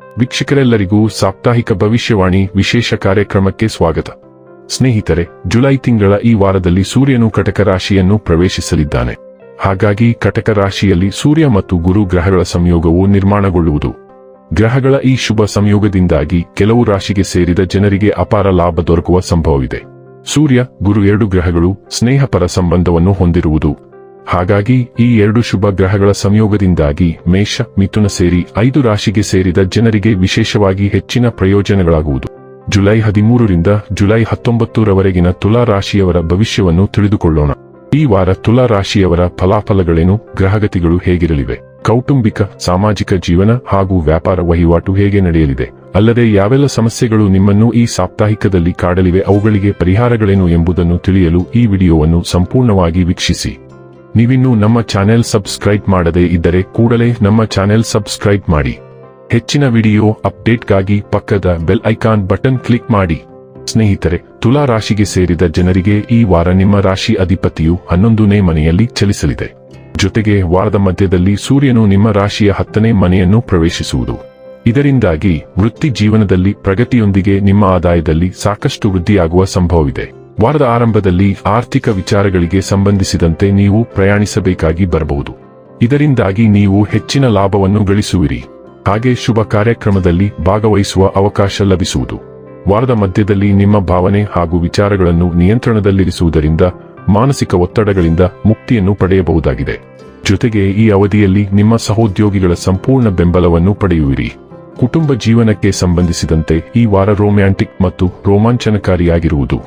ವೀಕ್ಷಕರೆಲ್ಲರಿಗೂ ಸಾಪ್ತಾಹಿಕ ಭವಿಷ್ಯವಾಣಿ ವಿಶೇಷ ಕಾರ್ಯಕ್ರಮಕ್ಕೆ ಸ್ವಾಗತ. ಸ್ನೇಹಿತರೆ, ಜುಲೈ ತಿಂಗಳ ಈ ವಾರದಲ್ಲಿ ಸೂರ್ಯನು ಕಟಕ ರಾಶಿಯನ್ನು ಪ್ರವೇಶಿಸಲಿದ್ದಾನೆ. ಹಾಗಾಗಿ ಕಟಕ ರಾಶಿಯಲ್ಲಿ ಸೂರ್ಯ ಮತ್ತು ಗುರು ಗ್ರಹಗಳ ಸಂಯೋಗವು ನಿರ್ಮಾಣಗೊಳ್ಳುವುದು. ಗ್ರಹಗಳ ಈ ಶುಭ ಸಂಯೋಗದಿಂದಾಗಿ ಕೆಲವು ರಾಶಿಗೆ ಸೇರಿದ ಜನರಿಗೆ ಅಪಾರ ಲಾಭ ದೊರಕುವ ಸಂಭವವಿದೆ. ಸೂರ್ಯ, ಗುರು ಎರಡು ಗ್ರಹಗಳು ಸ್ನೇಹಪರ ಸಂಬಂಧವನ್ನು ಹೊಂದಿರುವುದು. ಹಾಗಾಗಿ ಈ ಎರಡು ಶುಭ ಗ್ರಹಗಳ ಸಂಯೋಗದಿಂದಾಗಿ ಮೇಷ, ಮಿಥುನ ಸೇರಿ 5 ರಾಶಿಗೆ ಸೇರಿದ ಜನರಿಗೆ ವಿಶೇಷವಾಗಿ ಹೆಚ್ಚಿನ ಪ್ರಯೋಜನಗಳಾಗುವುದು. ಜುಲೈ 13ರಿಂದ ಜುಲೈ 19ರವರೆಗಿನ ತುಲಾ ರಾಶಿಯವರ ಭವಿಷ್ಯವನ್ನು ತಿಳಿದುಕೊಳ್ಳೋಣ. ಈ ವಾರ ತುಲಾ ರಾಶಿಯವರ ಫಲಾಫಲಗಳೇನು, ಗ್ರಹಗತಿಗಳು ಹೇಗಿರಲಿವೆ, ಕೌಟುಂಬಿಕ, ಸಾಮಾಜಿಕ ಜೀವನ ಹಾಗೂ ವ್ಯಾಪಾರ ವಹಿವಾಟು ಹೇಗೆ ನಡೆಯಲಿದೆ, ಅಲ್ಲದೆ ಯಾವೆಲ್ಲ ಸಮಸ್ಯೆಗಳು ನಿಮ್ಮನ್ನು ಈ ಸಾಪ್ತಾಹಿಕದಲ್ಲಿ ಕಾಡಲಿವೆ, ಅವುಗಳಿಗೆ ಪರಿಹಾರಗಳೇನು ಎಂಬುದನ್ನು ತಿಳಿಯಲು ಈ ವಿಡಿಯೋವನ್ನು ಸಂಪೂರ್ಣವಾಗಿ ವೀಕ್ಷಿಸಿ. ನೀವಿನ್ನೂ ನಮ್ಮ ಚಾನೆಲ್ ಸಬ್ಸ್ಕ್ರೈಬ್ ಮಾಡದೇ ಇದ್ದರೆ ಕೂಡಲೇ ನಮ್ಮ ಚಾನೆಲ್ ಸಬ್ಸ್ಕ್ರೈಬ್ ಮಾಡಿ. ಹೆಚ್ಚಿನ ವಿಡಿಯೋ ಅಪ್ಡೇಟ್ಗಾಗಿ ಪಕ್ಕದ ಬೆಲ್ ಐಕಾನ್ ಬಟನ್ ಕ್ಲಿಕ್ ಮಾಡಿ. ಸ್ನೇಹಿತರೆ, ತುಲಾ ರಾಶಿಗೆ ಸೇರಿದ ಜನರಿಗೆ ಈ ವಾರ ನಿಮ್ಮ ರಾಶಿ ಅಧಿಪತಿಯು 11ನೇ ಮನೆಯಲ್ಲಿ ಚಲಿಸಲಿದೆ. ಜೊತೆಗೆ ವಾರದ ಮಧ್ಯದಲ್ಲಿ ಸೂರ್ಯನು ನಿಮ್ಮ ರಾಶಿಯ 10ನೇ ಮನೆಯನ್ನು ಪ್ರವೇಶಿಸುವುದು. ಇದರಿಂದಾಗಿ ವೃತ್ತಿ ಜೀವನದಲ್ಲಿ ಪ್ರಗತಿಯೊಂದಿಗೆ ನಿಮ್ಮ ಆದಾಯದಲ್ಲಿ ಸಾಕಷ್ಟು ವೃದ್ಧಿಯಾಗುವ ಸಂಭವವಿದೆ. ವಾರದ ಆರಂಭದಲ್ಲಿ ಆರ್ಥಿಕ ವಿಚಾರಗಳಿಗೆ ಸಂಬಂಧಿಸಿದಂತೆ ನೀವು ಪ್ರಯಾಣಿಸಬೇಕಾಗಿ ಬರಬಹುದು. ಇದರಿಂದಾಗಿ ನೀವು ಹೆಚ್ಚಿನ ಲಾಭವನ್ನು ಗಳಿಸುವಿರಿ. ಹಾಗೆ ಶುಭ ಕಾರ್ಯಕ್ರಮದಲ್ಲಿ ಭಾಗವಹಿಸುವ ಅವಕಾಶ ಲಭಿಸುವುದು. ವಾರದ ಮಧ್ಯದಲ್ಲಿ ನಿಮ್ಮ ಭಾವನೆ ಹಾಗೂ ವಿಚಾರಗಳನ್ನು ನಿಯಂತ್ರಣದಲ್ಲಿರಿಸುವುದರಿಂದ ಮಾನಸಿಕ ಒತ್ತಡಗಳಿಂದ ಮುಕ್ತಿಯನ್ನು ಪಡೆಯಬಹುದಾಗಿದೆ. ಜೊತೆಗೆ ಈ ಅವಧಿಯಲ್ಲಿ ನಿಮ್ಮ ಸಹೋದ್ಯೋಗಿಗಳ ಸಂಪೂರ್ಣ ಬೆಂಬಲವನ್ನು ಪಡೆಯುವಿರಿ. ಕುಟುಂಬ ಜೀವನಕ್ಕೆ ಸಂಬಂಧಿಸಿದಂತೆ ಈ ವಾರ ರೊಮ್ಯಾಂಟಿಕ್ ಮತ್ತು ರೋಮಾಂಚನಕಾರಿಯಾಗಿರುವುದು.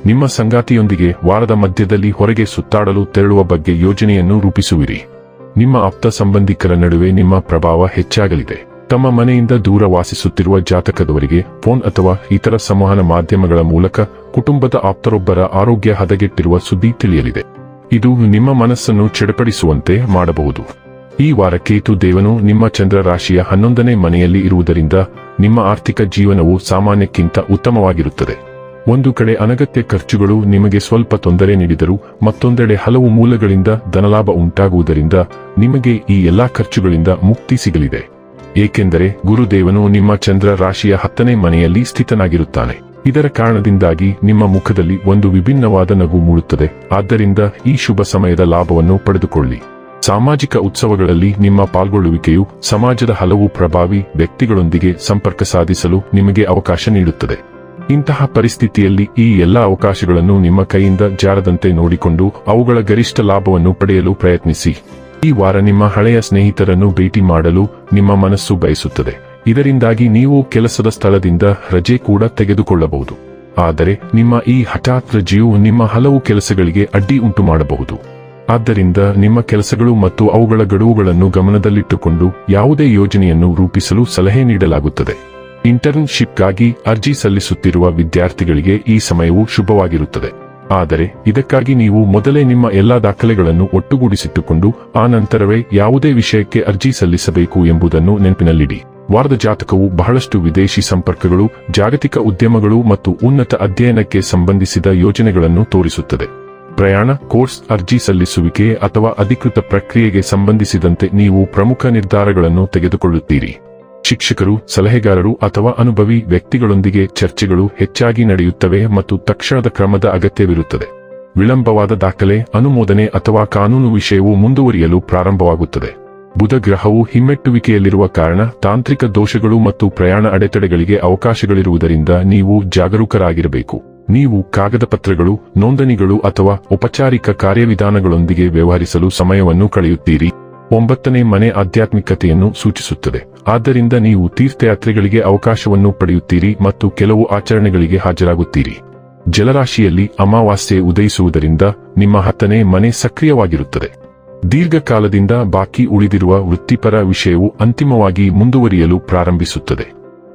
ನಿಮ್ಮ ಸಂಗಾತಿಯೊಂದಿಗೆ ವಾರದ ಮಧ್ಯದಲ್ಲಿ ಹೊರಗೆ ಸುತ್ತಾಡಲು ತೆರಳುವ ಬಗ್ಗೆ ಯೋಜನೆಯನ್ನು ರೂಪಿಸುವಿರಿ. ನಿಮ್ಮ ಆಪ್ತ ಸಂಬಂಧಿಕರ ನಡುವೆ ನಿಮ್ಮ ಪ್ರಭಾವ ಹೆಚ್ಚಾಗಲಿದೆ. ತಮ್ಮ ಮನೆಯಿಂದ ದೂರ ವಾಸಿಸುತ್ತಿರುವ ಜಾತಕದವರಿಗೆ ಫೋನ್ ಅಥವಾ ಇತರ ಸಂವಹನ ಮಾಧ್ಯಮಗಳ ಮೂಲಕ ಕುಟುಂಬದ ಆಪ್ತರೊಬ್ಬರ ಆರೋಗ್ಯ ಹದಗೆಟ್ಟಿರುವ ಸುದ್ದಿ ತಿಳಿಯಲಿದೆ. ಇದು ನಿಮ್ಮ ಮನಸ್ಸನ್ನು ಚಡಪಡಿಸುವಂತೆ ಮಾಡಬಹುದು. ಈ ವಾರ ಕೇತು ದೇವನು ನಿಮ್ಮ ಚಂದ್ರ ರಾಶಿಯ 11ನೇ ಮನೆಯಲ್ಲಿ ಇರುವುದರಿಂದ ನಿಮ್ಮ ಆರ್ಥಿಕ ಜೀವನವು ಸಾಮಾನ್ಯಕ್ಕಿಂತ ಉತ್ತಮವಾಗಿರುತ್ತದೆ. ಒಂದು ಕಡೆ ಅನಗತ್ಯ ಖರ್ಚುಗಳು ನಿಮಗೆ ಸ್ವಲ್ಪ ತೊಂದರೆ ನೀಡಿದರೂ ಮತ್ತೊಂದೆಡೆ ಹಲವು ಮೂಲಗಳಿಂದ ಧನಲಾಭ ಉಂಟಾಗುವುದರಿಂದ ನಿಮಗೆ ಈ ಎಲ್ಲಾ ಖರ್ಚುಗಳಿಂದ ಮುಕ್ತಿ ಸಿಗಲಿದೆ. ಏಕೆಂದರೆ ಗುರುದೇವನು ನಿಮ್ಮ ಚಂದ್ರ ರಾಶಿಯ 10ನೇ ಮನೆಯಲ್ಲಿ ಸ್ಥಿತನಾಗಿರುತ್ತಾನೆ. ಇದರ ಕಾರಣದಿಂದಾಗಿ ನಿಮ್ಮ ಮುಖದಲ್ಲಿ ಒಂದು ವಿಭಿನ್ನವಾದ ನಗು ಮೂಡುತ್ತದೆ. ಆದ್ದರಿಂದ ಈ ಶುಭ ಸಮಯದ ಲಾಭವನ್ನು ಪಡೆದುಕೊಳ್ಳಿ. ಸಾಮಾಜಿಕ ಉತ್ಸವಗಳಲ್ಲಿ ನಿಮ್ಮ ಪಾಲ್ಗೊಳ್ಳುವಿಕೆಯು ಸಮಾಜದ ಹಲವು ಪ್ರಭಾವಿ ವ್ಯಕ್ತಿಗಳೊಂದಿಗೆ ಸಂಪರ್ಕ ಸಾಧಿಸಲು ನಿಮಗೆ ಅವಕಾಶ ನೀಡುತ್ತದೆ. ಇಂತಹ ಪರಿಸ್ಥಿತಿಯಲ್ಲಿ ಈ ಎಲ್ಲಾ ಅವಕಾಶಗಳನ್ನು ನಿಮ್ಮ ಕೈಯಿಂದ ಜಾರದಂತೆ ನೋಡಿಕೊಂಡು ಅವುಗಳ ಗರಿಷ್ಠ ಲಾಭವನ್ನು ಪಡೆಯಲು ಪ್ರಯತ್ನಿಸಿ. ಈ ವಾರ ನಿಮ್ಮ ಹಳೆಯ ಸ್ನೇಹಿತರನ್ನು ಭೇಟಿ ಮಾಡಲು ನಿಮ್ಮ ಮನಸ್ಸು ಬಯಸುತ್ತದೆ. ಇದರಿಂದಾಗಿ ನೀವು ಕೆಲಸದ ಸ್ಥಳದಿಂದ ರಜೆ ಕೂಡ ತೆಗೆದುಕೊಳ್ಳಬಹುದು. ಆದರೆ ನಿಮ್ಮ ಈ ಹಠಾತ್ ರಜೆಯು ನಿಮ್ಮ ಹಲವು ಕೆಲಸಗಳಿಗೆ ಅಡ್ಡಿ ಉಂಟು ಮಾಡಬಹುದು. ಆದ್ದರಿಂದ ನಿಮ್ಮ ಕೆಲಸಗಳು ಮತ್ತು ಅವುಗಳ ಗಡುವುಗಳನ್ನು ಗಮನದಲ್ಲಿಟ್ಟುಕೊಂಡು ಯಾವುದೇ ಯೋಜನೆಯನ್ನು ರೂಪಿಸಲು ಸಲಹೆ ನೀಡಲಾಗುತ್ತದೆ. ಇಂಟರ್ನ್ಶಿಪ್ಗಾಗಿ ಅರ್ಜಿ ಸಲ್ಲಿಸುತ್ತಿರುವ ವಿದ್ಯಾರ್ಥಿಗಳಿಗೆ ಈ ಸಮಯವು ಶುಭವಾಗಿರುತ್ತದೆ. ಆದರೆ ಇದಕ್ಕಾಗಿ ನೀವು ಮೊದಲೇ ನಿಮ್ಮ ಎಲ್ಲಾ ದಾಖಲೆಗಳನ್ನು ಒಟ್ಟುಗೂಡಿಸಿಟ್ಟುಕೊಂಡು ಆ ನಂತರವೇ ಯಾವುದೇ ವಿಷಯಕ್ಕೆ ಅರ್ಜಿ ಸಲ್ಲಿಸಬೇಕು ಎಂಬುದನ್ನು ನೆನಪಿನಲ್ಲಿಡಿ. ವಾರದ ಜಾತಕವು ಬಹಳಷ್ಟು ವಿದೇಶಿ ಸಂಪರ್ಕಗಳು, ಜಾಗತಿಕ ಉದ್ಯಮಗಳು ಮತ್ತು ಉನ್ನತ ಅಧ್ಯಯನಕ್ಕೆ ಸಂಬಂಧಿಸಿದ ಯೋಜನೆಗಳನ್ನು ತೋರಿಸುತ್ತದೆ. ಪ್ರಯಾಣ, ಕೋರ್ಸ್, ಅರ್ಜಿ ಸಲ್ಲಿಸುವಿಕೆ ಅಥವಾ ಅಧಿಕೃತ ಪ್ರಕ್ರಿಯೆಗೆ ಸಂಬಂಧಿಸಿದಂತೆ ನೀವು ಪ್ರಮುಖ ನಿರ್ಧಾರಗಳನ್ನು ತೆಗೆದುಕೊಳ್ಳುತ್ತೀರಿ. ಶಿಕ್ಷಕರು, ಸಲಹೆಗಾರರು ಅಥವಾ ಅನುಭವಿ ವ್ಯಕ್ತಿಗಳೊಂದಿಗೆ ಚರ್ಚೆಗಳು ಹೆಚ್ಚಾಗಿ ನಡೆಯುತ್ತವೆ ಮತ್ತು ತಕ್ಷಣದ ಕ್ರಮದ ಅಗತ್ಯವಿರುತ್ತದೆ. ವಿಳಂಬವಾದ ದಾಖಲೆ, ಅನುಮೋದನೆ ಅಥವಾ ಕಾನೂನು ವಿಷಯವು ಮುಂದುವರಿಯಲು ಪ್ರಾರಂಭವಾಗುತ್ತದೆ. ಬುಧ ಗ್ರಹವು ಹಿಮ್ಮೆಟ್ಟುವಿಕೆಯಲ್ಲಿರುವ ಕಾರಣ ತಾಂತ್ರಿಕ ದೋಷಗಳು ಮತ್ತು ಪ್ರಯಾಣ ಅಡೆತಡೆಗಳಿಗೆ ಅವಕಾಶಗಳಿರುವುದರಿಂದ ನೀವು ಜಾಗರೂಕರಾಗಿರಬೇಕು. ನೀವು ಕಾಗದ ಪತ್ರಗಳು, ನೋಂದಣಿಗಳು ಅಥವಾ ಔಪಚಾರಿಕ ಕಾರ್ಯವಿಧಾನಗಳೊಂದಿಗೆ ವ್ಯವಹರಿಸಲು ಸಮಯವನ್ನು ಕಳೆಯುತ್ತೀರಿ. 9ನೇ ಮನೆ ಆಧ್ಯಾತ್ಮಿಕತೆಯನ್ನು ಸೂಚಿಸುತ್ತದೆ. ಆದ್ದರಿಂದ ನೀವು ತೀರ್ಥಯಾತ್ರೆಗಳಿಗೆ ಅವಕಾಶವನ್ನು ಪಡೆಯುತ್ತೀರಿ ಮತ್ತು ಕೆಲವು ಆಚರಣೆಗಳಿಗೆ ಹಾಜರಾಗುತ್ತೀರಿ. ಜಲರಾಶಿಯಲ್ಲಿ ಅಮಾವಾಸ್ಯೆ ಉದಯಿಸುವುದರಿಂದ ನಿಮ್ಮ 10ನೇ ಮನೆ ಸಕ್ರಿಯವಾಗಿರುತ್ತದೆ. ದೀರ್ಘಕಾಲದಿಂದ ಬಾಕಿ ಉಳಿದಿರುವ ವೃತ್ತಿಪರ ವಿಷಯವು ಅಂತಿಮವಾಗಿ ಮುಂದುವರಿಯಲು ಪ್ರಾರಂಭಿಸುತ್ತದೆ.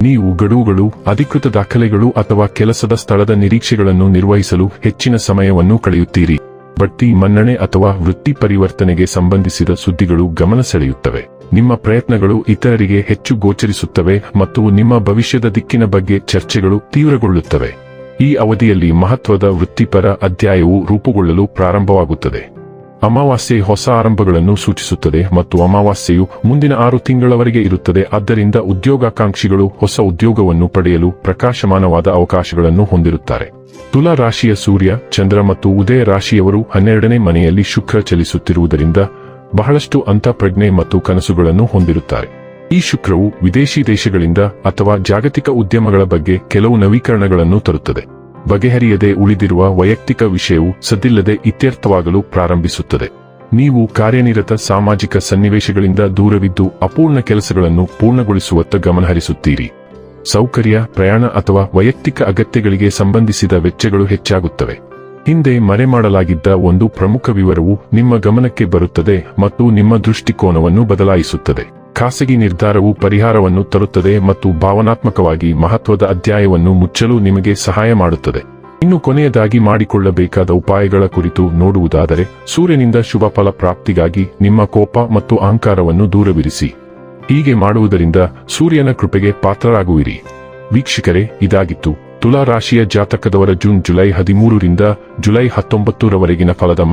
ನೀವು ಗಡುವುಗಳು, ಅಧಿಕೃತ ದಾಖಲೆಗಳು ಅಥವಾ ಕೆಲಸದ ಸ್ಥಳದ ನಿರೀಕ್ಷೆಗಳನ್ನು ನಿರ್ವಹಿಸಲು ಹೆಚ್ಚಿನ ಸಮಯವನ್ನು ಕಳೆಯುತ್ತೀರಿ. ಬಡ್ತಿ, ಮನ್ನಣೆ ಅಥವಾ ವೃತ್ತಿ ಪರಿವರ್ತನೆಗೆ ಸಂಬಂಧಿಸಿದ ಸುದ್ದಿಗಳು ಗಮನ ಸೆಳೆಯುತ್ತವೆ. ನಿಮ್ಮ ಪ್ರಯತ್ನಗಳು ಇತರರಿಗೆ ಹೆಚ್ಚು ಗೋಚರಿಸುತ್ತವೆ ಮತ್ತು ನಿಮ್ಮ ಭವಿಷ್ಯದ ದಿಕ್ಕಿನ ಬಗ್ಗೆ ಚರ್ಚೆಗಳು ತೀವ್ರಗೊಳ್ಳುತ್ತವೆ. ಈ ಅವಧಿಯಲ್ಲಿ ಮಹತ್ವದ ವೃತ್ತಿಪರ ಅಧ್ಯಾಯವು ರೂಪುಗೊಳ್ಳಲು ಪ್ರಾರಂಭವಾಗುತ್ತದೆ. ಅಮಾವಾಸ್ಯೆ ಹೊಸ ಆರಂಭಗಳನ್ನು ಸೂಚಿಸುತ್ತದೆ ಮತ್ತು ಅಮಾವಾಸ್ಯೆಯು ಮುಂದಿನ 6 ತಿಂಗಳವರೆಗೆ ಇರುತ್ತದೆ. ಆದ್ದರಿಂದ ಉದ್ಯೋಗಾಕಾಂಕ್ಷಿಗಳು ಹೊಸ ಉದ್ಯೋಗವನ್ನು ಪಡೆಯಲು ಪ್ರಕಾಶಮಾನವಾದ ಅವಕಾಶಗಳನ್ನು ಹೊಂದಿರುತ್ತಾರೆ. ತುಲಾ ರಾಶಿಯ ಸೂರ್ಯ, ಚಂದ್ರ ಮತ್ತು ಉದಯ ರಾಶಿಯವರು 12ನೇ ಮನೆಯಲ್ಲಿ ಶುಕ್ರ ಚಲಿಸುತ್ತಿರುವುದರಿಂದ ಬಹಳಷ್ಟು ಅಂತಃಪ್ರಜ್ಞೆ ಮತ್ತು ಕನಸುಗಳನ್ನು ಹೊಂದಿರುತ್ತಾರೆ. ಈ ಶುಕ್ರವು ವಿದೇಶಿ ದೇಶಗಳಿಂದ ಅಥವಾ ಜಾಗತಿಕ ಉದ್ಯಮಗಳ ಬಗ್ಗೆ ಕೆಲವು ನವೀಕರಣಗಳನ್ನು ತರುತ್ತದೆ. ಬಗೆಹರಿಯದೆ ಉಳಿದಿರುವ ವೈಯಕ್ತಿಕ ವಿಷಯವು ಸದ್ದಿಲ್ಲದೆ ಇತ್ಯರ್ಥವಾಗಲು ಪ್ರಾರಂಭಿಸುತ್ತದೆ. ನೀವು ಕಾರ್ಯನಿರತ ಸಾಮಾಜಿಕ ಸನ್ನಿವೇಶಗಳಿಂದ ದೂರವಿದ್ದು ಅಪೂರ್ಣ ಕೆಲಸಗಳನ್ನು ಪೂರ್ಣಗೊಳಿಸುವತ್ತ ಗಮನಹರಿಸುತ್ತೀರಿ. ಸೌಕರ್ಯ, ಪ್ರಯಾಣ ಅಥವಾ ವೈಯಕ್ತಿಕ ಅಗತ್ಯಗಳಿಗೆ ಸಂಬಂಧಿಸಿದ ವೆಚ್ಚಗಳು ಹೆಚ್ಚಾಗುತ್ತವೆ. ಹಿಂದೆ ಮರೆಮಾಡಲಾಗಿದ್ದ ಒಂದು ಪ್ರಮುಖ ವಿವರವು ನಿಮ್ಮ ಗಮನಕ್ಕೆ ಬರುತ್ತದೆ ಮತ್ತು ನಿಮ್ಮ ದೃಷ್ಟಿಕೋನವನ್ನು ಬದಲಾಯಿಸುತ್ತದೆ. ಖಾಸಗಿ ನಿರ್ಧಾರವು ಪರಿಹಾರವನ್ನು ತರುತ್ತದೆ ಮತ್ತು ಭಾವನಾತ್ಮಕವಾಗಿ ಮಹತ್ವದ ಅಧ್ಯಾಯವನ್ನು ಮುಚ್ಚಲು ನಿಮಗೆ ಸಹಾಯ ಮಾಡುತ್ತದೆ. ಇನ್ನು ಕೊನೆಯದಾಗಿ ಮಾಡಿಕೊಳ್ಳಬೇಕಾದ ಉಪಾಯಗಳ ಕುರಿತು ನೋಡುವುದಾದರೆ, ಸೂರ್ಯನಿಂದ ಶುಭ ಫಲ ಪ್ರಾಪ್ತಿಗಾಗಿ ನಿಮ್ಮ ಕೋಪ ಮತ್ತು ಅಹಂಕಾರವನ್ನು ದೂರವಿರಿಸಿ. ಹೀಗೆ ಮಾಡುವುದರಿಂದ ಸೂರ್ಯನ ಕೃಪೆಗೆ ಪಾತ್ರರಾಗುವಿರಿ. ವೀಕ್ಷಕರೇ, ಇದಾಗಿತ್ತು ತುಲಾ ರಾಶಿಯ ಜಾತಕದವರ ಜುಲೈ 13ರಿಂದ ಜುಲೈ 19ರವರೆಗಿನ ಫಲದ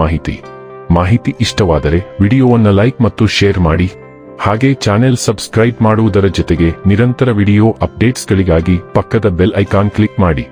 ಮಾಹಿತಿ ಇಷ್ಟವಾದರೆ ವಿಡಿಯೋವನ್ನು ಲೈಕ್ ಮತ್ತು ಶೇರ್ ಮಾಡಿ. ಹಾಗೆ ಚಾನೆಲ್ ಸಬ್ಸ್ಕ್ರೈಬ್ ಮಾಡುವುದರ ಜೊತೆಗೆ ನಿರಂತರ ವಿಡಿಯೋ ಅಪ್ಡೇಟ್ಸ್ಗಳಿಗಾಗಿ ಪಕ್ಕದ ಬೆಲ್ ಐಕಾನ್ ಕ್ಲಿಕ್ ಮಾಡಿ.